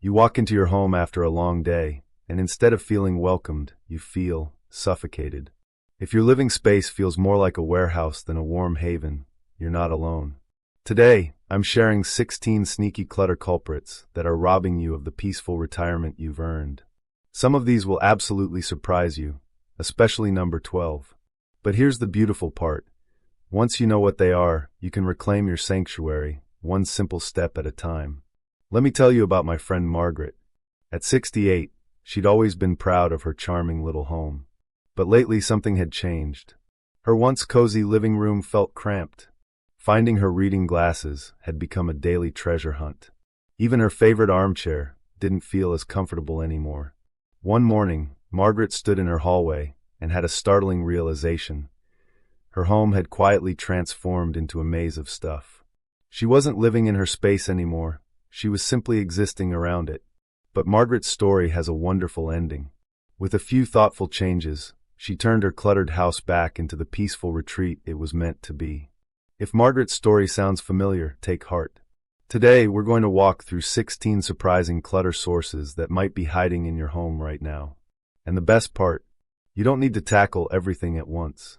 You walk into your home after a long day, and instead of feeling welcomed, you feel suffocated. If your living space feels more like a warehouse than a warm haven, you're not alone. Today, I'm sharing 16 sneaky clutter culprits that are robbing you of the peaceful retirement you've earned. Some of these will absolutely surprise you, especially number 12. But here's the beautiful part. Once you know what they are, you can reclaim your sanctuary, one simple step at a time. Let me tell you about my friend Margaret. At 68, she'd always been proud of her charming little home. But lately something had changed. Her once cozy living room felt cramped. Finding her reading glasses had become a daily treasure hunt. Even her favorite armchair didn't feel as comfortable anymore. One morning, Margaret stood in her hallway and had a startling realization. Her home had quietly transformed into a maze of stuff. She wasn't living in her space anymore. She was simply existing around it. But Margaret's story has a wonderful ending. With a few thoughtful changes, she turned her cluttered house back into the peaceful retreat it was meant to be. If Margaret's story sounds familiar, take heart. Today, we're going to walk through 16 surprising clutter sources that might be hiding in your home right now. And the best part, you don't need to tackle everything at once.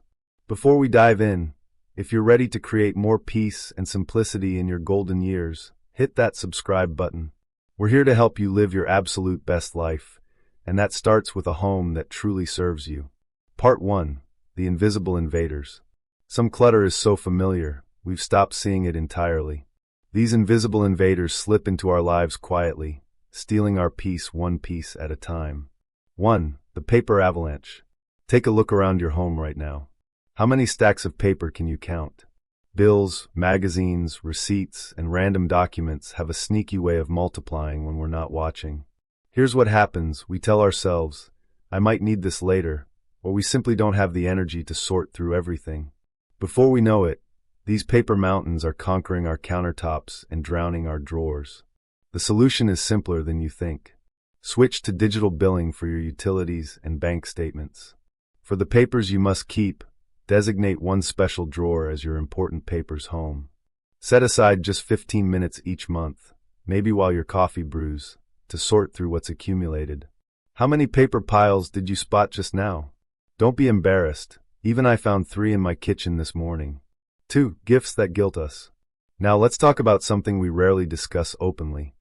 Before we dive in, if you're ready to create more peace and simplicity in your golden years, hit that subscribe button. We're here to help you live your absolute best life, and that starts with a home that truly serves you. Part 1. The Invisible Invaders. Some clutter is so familiar, we've stopped seeing it entirely. These invisible invaders slip into our lives quietly, stealing our peace one piece at a time. 1. The paper avalanche. Take a look around your home right now. How many stacks of paper can you count? Bills, magazines, receipts, and random documents have a sneaky way of multiplying when we're not watching. Here's what happens. We tell ourselves, I might need this later, or we simply don't have the energy to sort through everything. Before we know it, these paper mountains are conquering our countertops and drowning our drawers. The solution is simpler than you think. Switch to digital billing for your utilities and bank statements. For the papers you must keep, designate one special drawer as your important papers home. Set aside just 15 minutes each month, maybe while your coffee brews, to sort through what's accumulated. How many paper piles did you spot just now? Don't be embarrassed. Even I found 3 in my kitchen this morning. 2. Gifts that guilt us. Now let's talk about something we rarely discuss openly.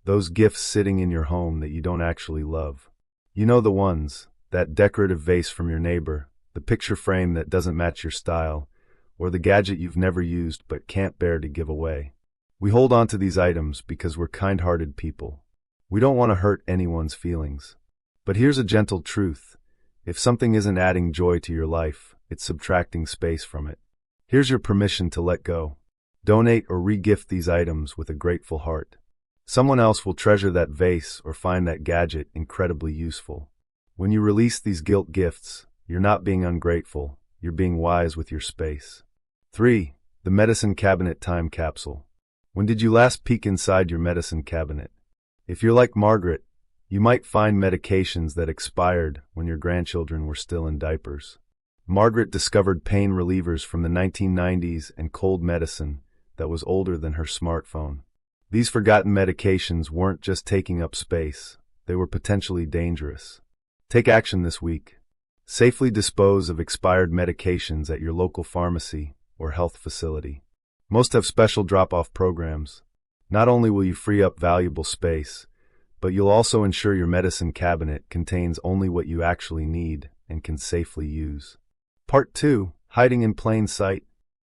Those gifts sitting in your home that you don't actually love. You know the ones, that decorative vase from your neighbor, the picture frame that doesn't match your style, or the gadget you've never used but can't bear to give away. We hold on to these items because we're kind-hearted people. We don't want to hurt anyone's feelings. But here's a gentle truth. If something isn't adding joy to your life, it's subtracting space from it. Here's your permission to let go. Donate or re-gift these items with a grateful heart. Someone else will treasure that vase or find that gadget incredibly useful. When you release these guilt gifts, you're not being ungrateful, you're being wise with your space. 3. The medicine cabinet time capsule. When did you last peek inside your medicine cabinet? If you're like Margaret, you might find medications that expired when your grandchildren were still in diapers. Margaret discovered pain relievers from the 1990s and cold medicine that was older than her smartphone. These forgotten medications weren't just taking up space, they were potentially dangerous. Take action this week. Safely dispose of expired medications at your local pharmacy or health facility. Most have special drop-off programs. Not only will you free up valuable space, but you'll also ensure your medicine cabinet contains only what you actually need and can safely use. Part 2. Hiding in plain sight.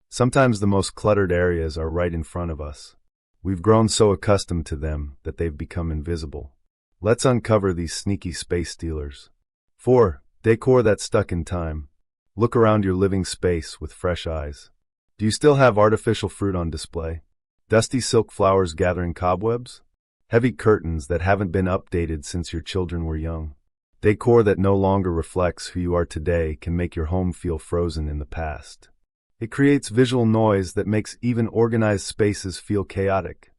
Sometimes the most cluttered areas are right in front of us. We've grown so accustomed to them that they've become invisible. Let's uncover these sneaky space stealers. 4. Decor that's stuck in time. Look around your living space with fresh eyes. Do you still have artificial fruit on display? Dusty silk flowers gathering cobwebs? Heavy curtains that haven't been updated since your children were young? Decor that no longer reflects who you are today can make your home feel frozen in the past. It creates visual noise that makes even organized spaces feel chaotic.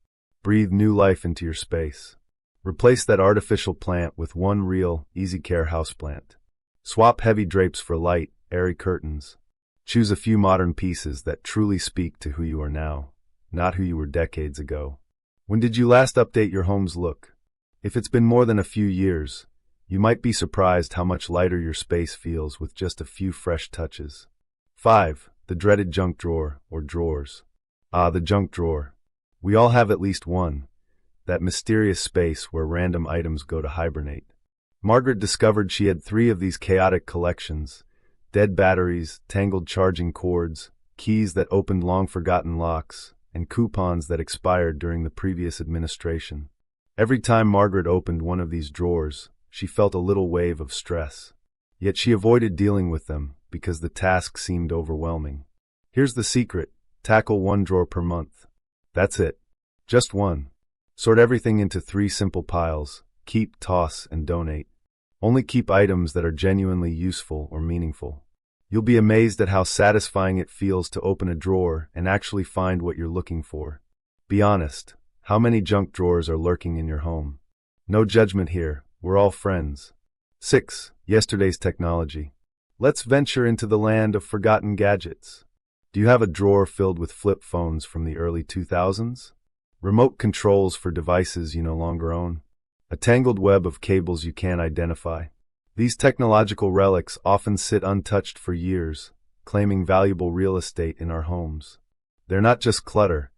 Breathe new life into your space. Replace that artificial plant with one real, easy-care houseplant. Swap heavy drapes for light, airy curtains. Choose a few modern pieces that truly speak to who you are now, not who you were decades ago. When did you last update your home's look? If it's been more than a few years, you might be surprised how much lighter your space feels with just a few fresh touches. 5. The dreaded junk drawer, or drawers. Ah, the junk drawer. We all have at least one. That mysterious space where random items go to hibernate. Margaret discovered she had 3 of these chaotic collections: dead batteries, tangled charging cords, keys that opened long-forgotten locks, and coupons that expired during the previous administration. Every time Margaret opened one of these drawers, she felt a little wave of stress. Yet she avoided dealing with them because the task seemed overwhelming. Here's the secret: tackle 1 drawer per month. That's it. Just one. Sort everything into 3 simple piles: keep, toss, and donate. Only keep items that are genuinely useful or meaningful. You'll be amazed at how satisfying it feels to open a drawer and actually find what you're looking for. Be honest, how many junk drawers are lurking in your home? No judgment here, we're all friends. 6. Yesterday's technology. Let's venture into the land of forgotten gadgets. Do you have a drawer filled with flip phones from the early 2000s? Remote controls for devices you no longer own? A tangled web of cables you can't identify? These technological relics often sit untouched for years, claiming valuable real estate in our homes. They're not just clutter,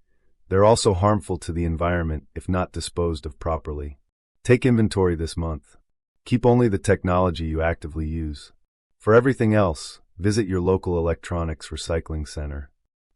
they're also harmful to the environment if not disposed of properly. Take inventory this month. Keep only the technology you actively use. For everything else, visit your local electronics recycling center.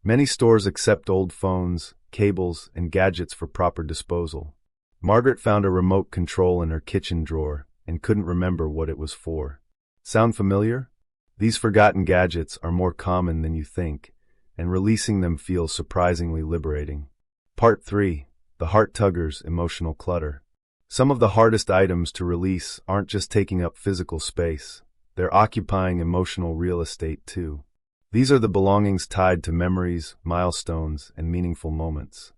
Many stores accept old phones, cables, and gadgets for proper disposal. Margaret found a remote control in her kitchen drawer and couldn't remember what it was for. Sound familiar? These forgotten gadgets are more common than you think, and releasing them feels surprisingly liberating. Part 3. The Heart Tuggers Emotional Clutter. Some of the hardest items to release aren't just taking up physical space, they're occupying emotional real estate too. These are the belongings tied to memories, milestones, and meaningful moments.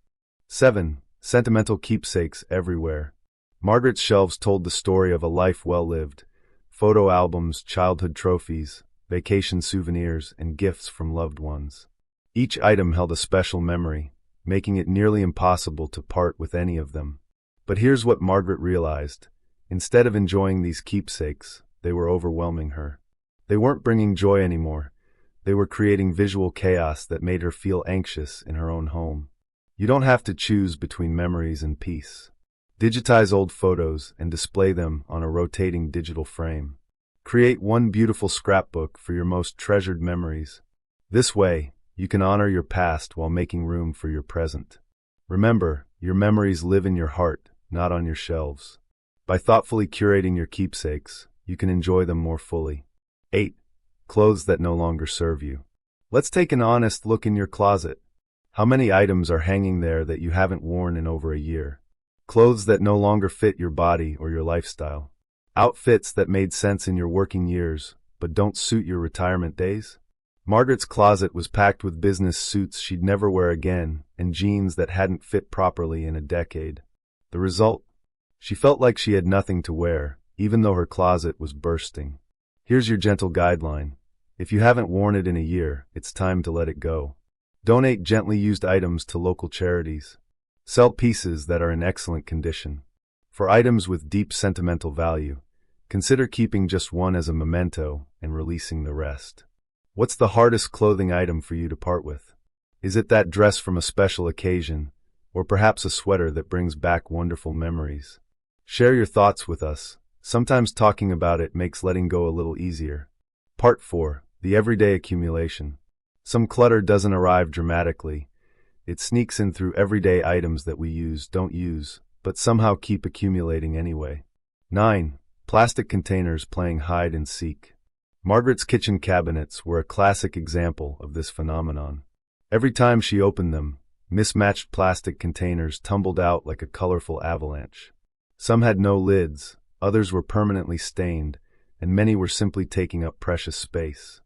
7. Sentimental keepsakes everywhere. Margaret's shelves told the story of a life well lived: photo albums, childhood trophies, vacation souvenirs, and gifts from loved ones. Each item held a special memory, making it nearly impossible to part with any of them. But here's what Margaret realized: instead of enjoying these keepsakes, they were overwhelming her. They weren't bringing joy anymore. They were creating visual chaos that made her feel anxious in her own home. You don't have to choose between memories and peace. Digitize old photos and display them on a rotating digital frame. Create one beautiful scrapbook for your most treasured memories. This way, you can honor your past while making room for your present. Remember, your memories live in your heart, not on your shelves. By thoughtfully curating your keepsakes, you can enjoy them more fully. 8. Clothes that no longer serve you. Let's take an honest look in your closet. How many items are hanging there that you haven't worn in over a year? Clothes that no longer fit your body or your lifestyle. Outfits that made sense in your working years, but don't suit your retirement days. Margaret's closet was packed with business suits she'd never wear again, and jeans that hadn't fit properly in a decade. The result? She felt like she had nothing to wear, even though her closet was bursting. Here's your gentle guideline: if you haven't worn it in a year, it's time to let it go. Donate gently used items to local charities. Sell pieces that are in excellent condition. For items with deep sentimental value, consider keeping just one as a memento and releasing the rest. What's the hardest clothing item for you to part with? Is it that dress from a special occasion, or perhaps a sweater that brings back wonderful memories? Share your thoughts with us. Sometimes talking about it makes letting go a little easier. Part 4. The Everyday Accumulation. Some clutter doesn't arrive dramatically. It sneaks in through everyday items that we don't use, but somehow keep accumulating anyway. 9. Plastic containers playing hide and seek. Margaret's kitchen cabinets were a classic example of this phenomenon. Every time she opened them, mismatched plastic containers tumbled out like a colorful avalanche. Some had no lids, others were permanently stained, and many were simply taking up precious space.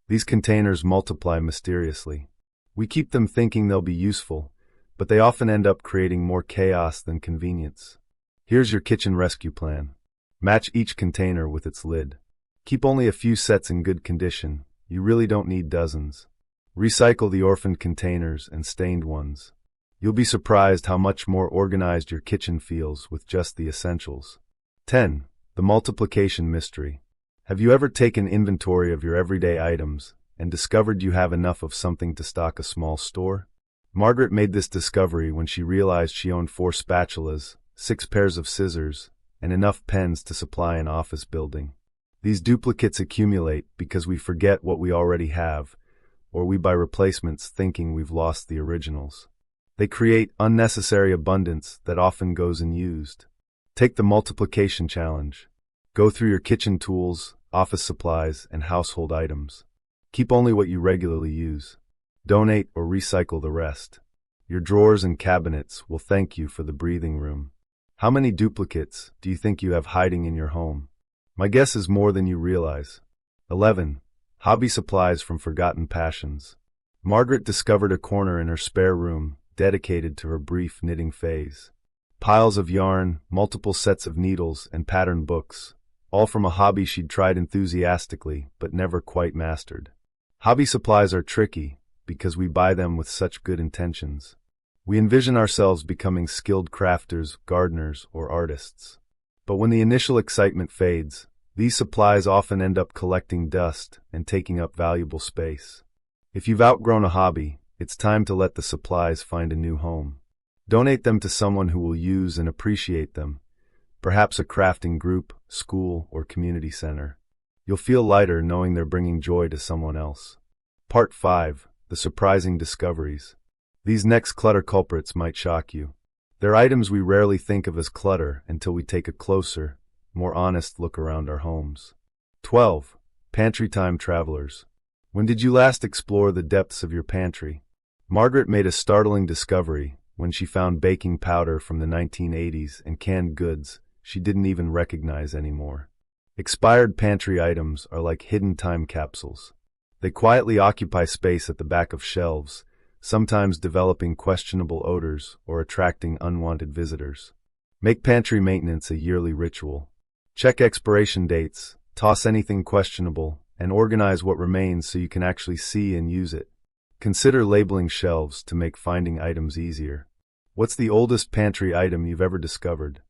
These containers multiply mysteriously. We keep them thinking they'll be useful, but they often end up creating more chaos than convenience. Here's your kitchen rescue plan. Match each container with its lid. Keep only a few sets in good condition. You really don't need dozens. Recycle the orphaned containers and stained ones. You'll be surprised how much more organized your kitchen feels with just the essentials. 10. The multiplication mystery. Have you ever taken inventory of your everyday items and discovered you have enough of something to stock a small store? Margaret made this discovery when she realized she owned 4 spatulas, 6 pairs of scissors, and enough pens to supply an office building. These duplicates accumulate because we forget what we already have, or we buy replacements thinking we've lost the originals. They create unnecessary abundance that often goes unused. Take the multiplication challenge. Go through your kitchen tools, office supplies, and household items. Keep only what you regularly use. Donate or recycle the rest. Your drawers and cabinets will thank you for the breathing room. How many duplicates do you think you have hiding in your home? My guess is more than you realize. 11. Hobby supplies from forgotten passions. Margaret discovered a corner in her spare room dedicated to her brief knitting phase. Piles of yarn, multiple sets of needles, and pattern books, all from a hobby she'd tried enthusiastically but never quite mastered. Hobby supplies are tricky because we buy them with such good intentions. We envision ourselves becoming skilled crafters, gardeners, or artists. But when the initial excitement fades, these supplies often end up collecting dust and taking up valuable space. If you've outgrown a hobby, it's time to let the supplies find a new home. Donate them to someone who will use and appreciate them, perhaps a crafting group, school, or community center. You'll feel lighter knowing they're bringing joy to someone else. Part 5. The surprising discoveries. These next clutter culprits might shock you. They're items we rarely think of as clutter until we take a closer, more honest look around our homes. 12. Pantry time travelers. When did you last explore the depths of your pantry? Margaret made a startling discovery when she found baking powder from the 1980s and canned goods she didn't even recognize anymore. Expired pantry items are like hidden time capsules. They quietly occupy space at the back of shelves, sometimes developing questionable odors or attracting unwanted visitors. Make pantry maintenance a yearly ritual. Check expiration dates, toss anything questionable, and organize what remains so you can actually see and use it. Consider labeling shelves to make finding items easier. What's the oldest pantry item you've ever discovered?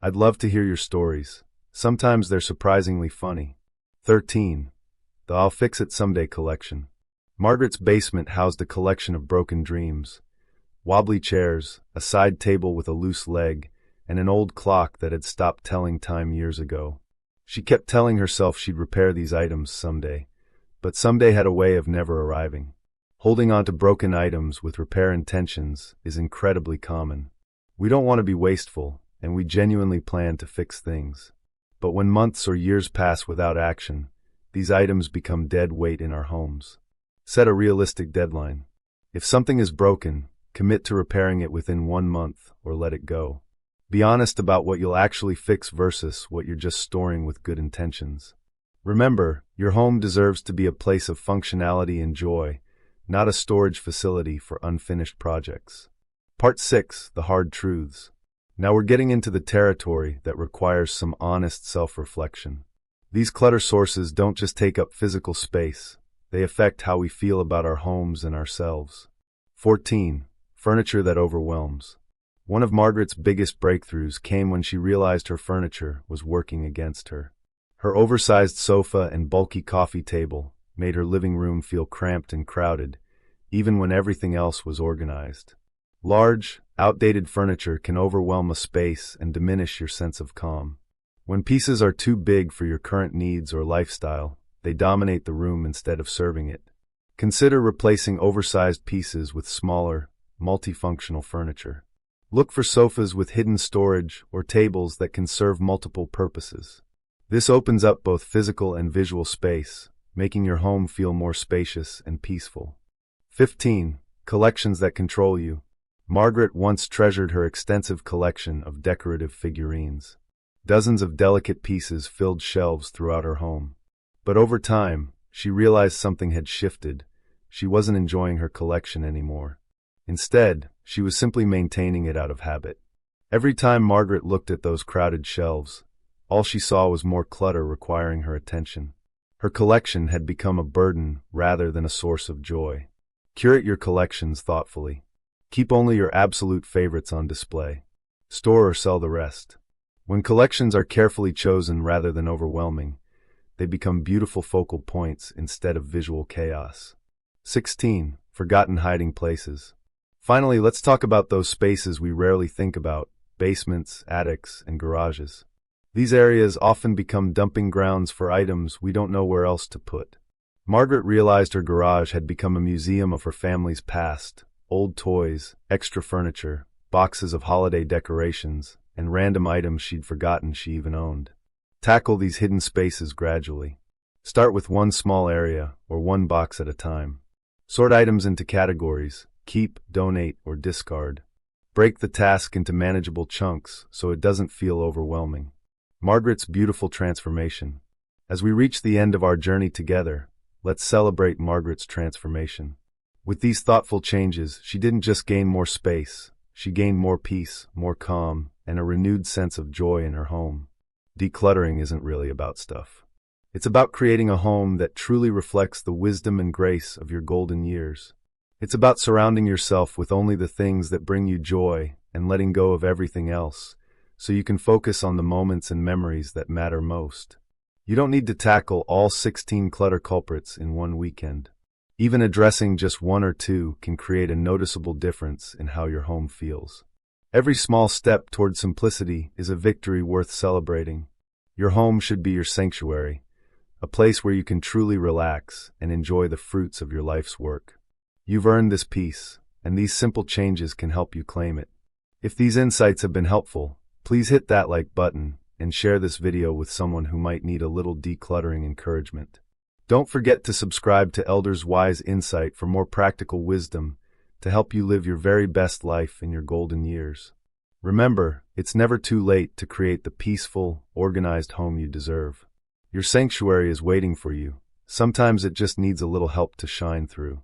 I'd love to hear your stories. Sometimes they're surprisingly funny. 13. The I'll Fix It Someday collection. Margaret's basement housed a collection of broken dreams. Wobbly chairs, a side table with a loose leg, and an old clock that had stopped telling time years ago. She kept telling herself she'd repair these items someday, but someday had a way of never arriving. Holding on to broken items with repair intentions is incredibly common. We don't want to be wasteful, and we genuinely plan to fix things. But when months or years pass without action, these items become dead weight in our homes. Set a realistic deadline. If something is broken, commit to repairing it within 1 month or let it go. Be honest about what you'll actually fix versus what you're just storing with good intentions. Remember, your home deserves to be a place of functionality and joy, not a storage facility for unfinished projects. Part 6. The Hard Truths. Now we're getting into the territory that requires some honest self-reflection. These clutter sources don't just take up physical space, they affect how we feel about our homes and ourselves. 14. Furniture that overwhelms. One of Margaret's biggest breakthroughs came when she realized her furniture was working against her. Her oversized sofa and bulky coffee table made her living room feel cramped and crowded, even when everything else was organized. Large, outdated furniture can overwhelm a space and diminish your sense of calm. When pieces are too big for your current needs or lifestyle, they dominate the room instead of serving it. Consider replacing oversized pieces with smaller, multifunctional furniture. Look for sofas with hidden storage or tables that can serve multiple purposes. This opens up both physical and visual space, making your home feel more spacious and peaceful. 15. Collections that control you. Margaret once treasured her extensive collection of decorative figurines. Dozens of delicate pieces filled shelves throughout her home. But over time, she realized something had shifted. She wasn't enjoying her collection anymore. Instead, she was simply maintaining it out of habit. Every time Margaret looked at those crowded shelves, all she saw was more clutter requiring her attention. Her collection had become a burden rather than a source of joy. Curate your collections thoughtfully. Keep only your absolute favorites on display. Store or sell the rest. When collections are carefully chosen rather than overwhelming, they become beautiful focal points instead of visual chaos. 16. Forgotten hiding places. Finally, let's talk about those spaces we rarely think about: basements, attics, and garages. These areas often become dumping grounds for items we don't know where else to put. Margaret realized her garage had become a museum of her family's past: old toys, extra furniture, boxes of holiday decorations, and random items she'd forgotten she even owned. Tackle these hidden spaces gradually. Start with one small area, or one box at a time. Sort items into categories: keep, donate, or discard. Break the task into manageable chunks so it doesn't feel overwhelming. Margaret's beautiful transformation. As we reach the end of our journey together, let's celebrate Margaret's transformation. With these thoughtful changes, she didn't just gain more space, she gained more peace, more calm, and a renewed sense of joy in her home. Decluttering isn't really about stuff. It's about creating a home that truly reflects the wisdom and grace of your golden years. It's about surrounding yourself with only the things that bring you joy and letting go of everything else, so you can focus on the moments and memories that matter most. You don't need to tackle all 16 clutter culprits in one weekend. Even addressing just one or two can create a noticeable difference in how your home feels. Every small step toward simplicity is a victory worth celebrating. Your home should be your sanctuary, a place where you can truly relax and enjoy the fruits of your life's work. You've earned this peace, and these simple changes can help you claim it. If these insights have been helpful, please hit that like button and share this video with someone who might need a little decluttering encouragement. Don't forget to subscribe to Elders' Wise Insight for more practical wisdom to help you live your very best life in your golden years. Remember, it's never too late to create the peaceful, organized home you deserve. Your sanctuary is waiting for you. Sometimes it just needs a little help to shine through.